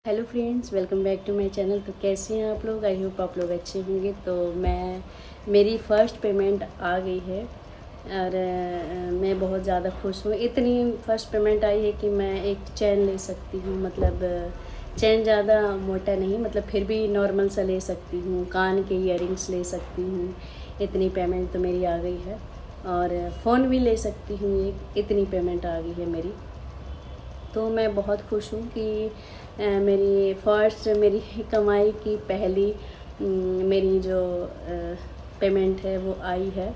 Hello friends, welcome back to my channel. तो कैसे हैं आप लोग? आई होप आप लोग अच्छे होंगे। तो मेरी फ़र्स्ट पेमेंट आ गई है और मैं बहुत ज़्यादा खुश हूँ। इतनी फ़र्स्ट पेमेंट आई है कि मैं एक चैन ले सकती हूँ। मतलब चैन ज़्यादा मोटा नहीं, मतलब फिर भी नॉर्मल सा ले सकती हूँ। कान के ईयरिंग्स ले सकती हूँ। इतनी पेमेंट तो मेरी आ गई है। और फ़ोन भी ले सकती हूँ, इतनी पेमेंट आ गई है मेरी। तो मैं बहुत खुश हूँ कि मेरी फ़र्स्ट मेरी कमाई की पहली मेरी जो पेमेंट है वो आई है।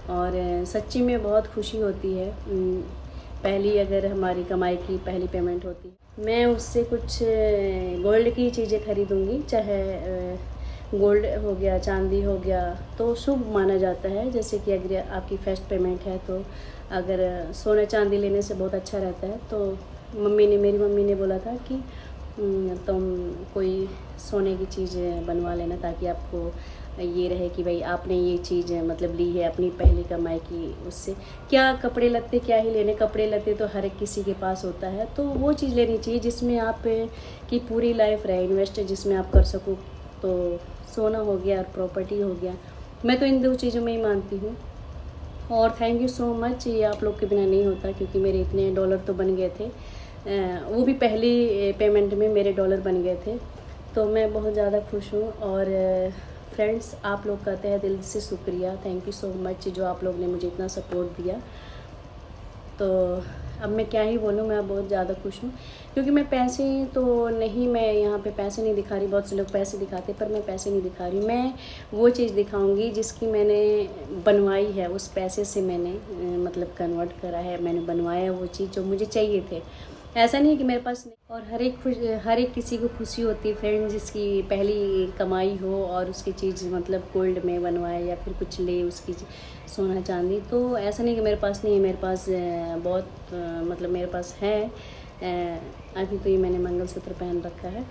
और सच्ची में बहुत खुशी होती है। पहली अगर हमारी कमाई की पहली पेमेंट होती है, मैं उससे कुछ गोल्ड की चीज़ें खरीदूँगी। चाहे गोल्ड हो गया, चांदी हो गया, तो शुभ माना जाता है। जैसे कि अगर आपकी फर्स्ट पेमेंट है तो अगर सोना चांदी लेने से बहुत अच्छा रहता है। तो मेरी मम्मी ने बोला था कि तुम कोई सोने की चीज़ बनवा लेना, ताकि आपको ये रहे कि भाई आपने ये चीज़ मतलब ली है अपनी पहली कमाई की। उससे क्या कपड़े लत्ते क्या ही लेने, कपड़े लत्ते तो हर एक किसी के पास होता है। तो वो चीज़ लेनी चाहिए जिसमें आप की पूरी लाइफ रहे इन्वेस्ट, जिसमें आप कर सको। तो सोना हो गया और प्रॉपर्टी हो गया, मैं तो इन दो चीज़ों में ही मानती हूँ। और थैंक यू सो मच, ये आप लोग के बिना नहीं होता, क्योंकि मेरे इतने डॉलर तो बन गए थे। वो भी पहली पेमेंट में मेरे डॉलर बन गए थे। तो मैं बहुत ज़्यादा खुश हूँ। और फ्रेंड्स, आप लोग कहते हैं दिल से शुक्रिया, थैंक यू सो मच जो आप लोग ने मुझे इतना सपोर्ट दिया। तो अब मैं क्या ही बोलूँ, मैं बहुत ज़्यादा खुश हूँ। क्योंकि मैं पैसे तो नहीं, मैं यहाँ पे पैसे नहीं दिखा रही। बहुत से लोग पैसे दिखाते, पर मैं पैसे नहीं दिखा रही। मैं वो चीज़ दिखाऊंगी जिसकी मैंने बनवाई है। उस पैसे से मैंने मतलब कन्वर्ट करा है, मैंने बनवाया वो चीज़ जो मुझे चाहिए थे। ऐसा नहीं है कि मेरे पास नहीं। और हर एक किसी को खुशी होती है फ्रेंड, जिसकी पहली कमाई हो और उसकी चीज़ मतलब गोल्ड में बनवाए या फिर कुछ ले उसकी सोना चांदी। तो ऐसा नहीं कि मेरे पास नहीं है, मेरे पास बहुत मतलब मेरे पास है। अभी तो ये मैंने मंगलसूत्र पहन रखा है।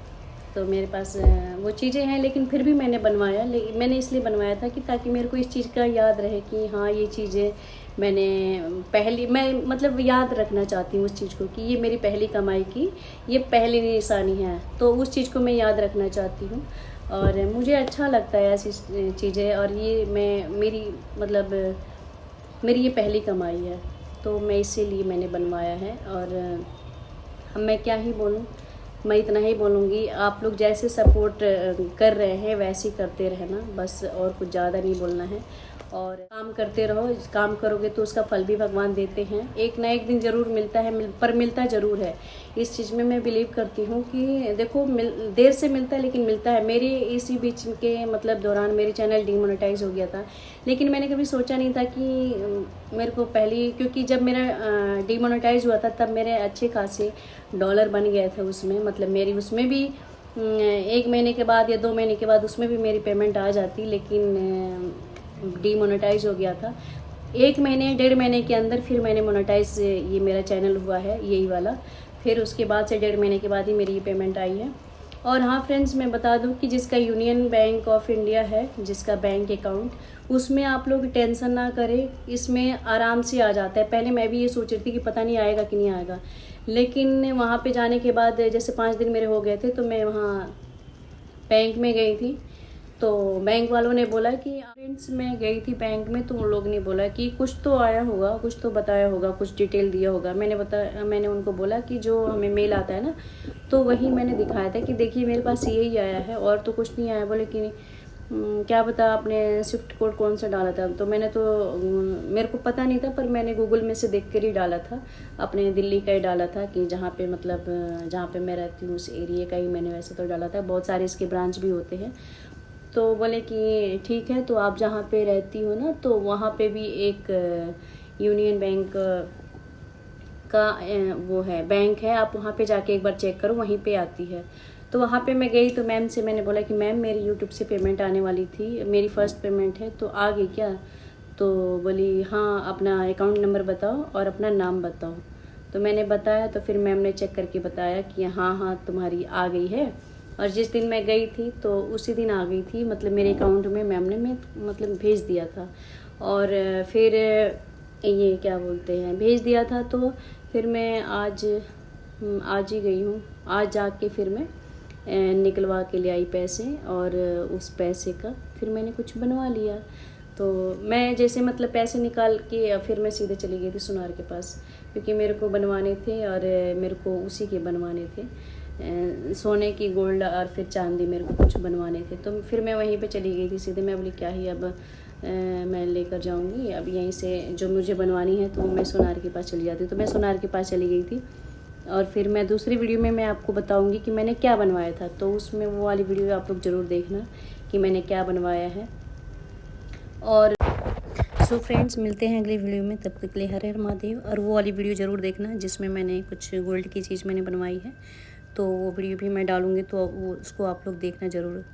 तो मेरे पास वो चीज़ें हैं, लेकिन फिर भी मैंने बनवाया। लेकिन मैंने इसलिए बनवाया था कि ताकि मेरे को इस चीज़ का याद रहे कि हाँ, ये चीज़ें मैंने पहली, मैं मतलब याद रखना चाहती हूँ उस चीज़ को कि ये मेरी पहली कमाई की ये पहली निशानी है। तो उस चीज़ को मैं याद रखना चाहती हूँ और मुझे अच्छा लगता है ऐसी चीज़ें। और ये मेरी मतलब मेरी ये पहली कमाई है, तो मैं इसीलिए मैंने बनवाया है। और अब मैं क्या ही बोलूँ, मैं इतना ही बोलूँगी, आप लोग जैसे सपोर्ट कर रहे हैं वैसे ही करते रहना बस, और कुछ ज़्यादा नहीं बोलना है। और काम करते रहो, काम करोगे तो उसका फल भी भगवान देते हैं। एक ना एक दिन ज़रूर मिलता है, पर मिलता ज़रूर है। इस चीज़ में मैं बिलीव करती हूँ कि देखो, देर से मिलता है लेकिन मिलता है। मेरे इसी बीच के मतलब दौरान मेरे चैनल डीमोनेटाइज हो गया था, लेकिन मैंने कभी सोचा नहीं था कि मेरे को पहली, क्योंकि जब मेरा डीमोनेटाइज हुआ था तब मेरे अच्छे खासे डॉलर बन गए थे उसमें। मतलब मेरी उसमें भी 1 महीने के बाद या 2 महीने के बाद उसमें भी मेरी पेमेंट आ जाती, लेकिन डीमोनेटाइज हो गया था। 1 महीने 1.5 महीने के अंदर फिर मैंने मोनेटाइज, ये मेरा चैनल हुआ है यही वाला। फिर उसके बाद से 1.5 महीने के बाद ही मेरी ये पेमेंट आई है। और हाँ फ्रेंड्स, मैं बता दूं कि जिसका यूनियन बैंक ऑफ इंडिया है, जिसका बैंक अकाउंट, उसमें आप लोग टेंशन ना करें, इसमें आराम से आ जाता है। पहले मैं भी ये सोच रही थी कि पता नहीं आएगा कि नहीं आएगा, लेकिन वहाँ पे जाने के बाद जैसे 5 दिन मेरे हो गए थे, तो मैं वहाँ बैंक में गई थी। तो बैंक वालों ने बोला कि फ्रेंड्स, मैं गई थी बैंक में, तो उन लोग ने बोला कि कुछ तो आया होगा, कुछ तो बताया होगा, कुछ डिटेल दिया होगा। मैंने उनको बोला कि जो हमें मेल आता है ना, तो वही मैंने दिखाया था कि देखिए मेरे पास यही आया है और तो कुछ नहीं आया। बोले कि क्या पता आपने स्विफ्ट कोड कौन सा डाला था। तो मैंने तो मेरे को पता नहीं था, पर मैंने गूगल में से देख कर ही डाला था, अपने दिल्ली का ही डाला था कि जहाँ पे मतलब जहाँ पे मैं रहती हूँ उस एरिया का ही मैंने वैसे तो डाला था। बहुत सारे इसके ब्रांच भी होते हैं। तो बोले कि ठीक है, तो आप जहाँ पे रहती हो ना, तो वहाँ पे भी एक यूनियन बैंक का वो है, बैंक है, आप वहाँ पे जाके एक बार चेक करो, वहीं पे आती है। तो वहाँ पे मैं गई, तो मैम से मैंने बोला कि मैम, मेरी यूट्यूब से पेमेंट आने वाली थी, मेरी फ़र्स्ट पेमेंट है, तो आ गई क्या? तो बोली हाँ, अपना अकाउंट नंबर बताओ और अपना नाम बताओ। तो मैंने बताया, तो फिर मैम ने चेक करके बताया कि हाँ हाँ, तुम्हारी आ गई है। और जिस दिन मैं गई थी तो उसी दिन आ गई थी, मतलब मेरे अकाउंट में मैम ने मैं मतलब भेज दिया था। और फिर ये क्या बोलते हैं, भेज दिया था। तो फिर मैं आज ही गई हूँ, आज जाके फिर मैं निकलवा के ले आई पैसे, और उस पैसे का फिर मैंने कुछ बनवा लिया। तो मैं जैसे मतलब पैसे निकाल के फिर मैं सीधे चली गई थी सुनार के पास, क्योंकि मेरे को बनवाने थे और मेरे को उसी के बनवाने थे, सोने की, गोल्ड और फिर चांदी, मेरे को कुछ बनवाने थे। तो फिर मैं वहीं पे चली गई थी सीधे। मैं बोली क्या ही अब मैं लेकर जाऊंगी, अब यहीं से जो मुझे बनवानी है तो मैं सोनार के पास चली जाती। तो मैं सोनार के पास चली गई थी, और फिर मैं दूसरी वीडियो में मैं आपको बताऊंगी कि मैंने क्या बनवाया था। तो उसमें वो वाली वीडियो आप लोग ज़रूर देखना कि मैंने क्या बनवाया है। और सो फ्रेंड्स, मिलते हैं अगली वीडियो में, तब तक के लिए हर हर महादेव। और वो वाली वीडियो ज़रूर देखना जिसमें मैंने कुछ गोल्ड की चीज़ मैंने बनवाई है, तो वो वीडियो भी मैं डालूँगी, तो वो उसको आप लोग देखना ज़रूर।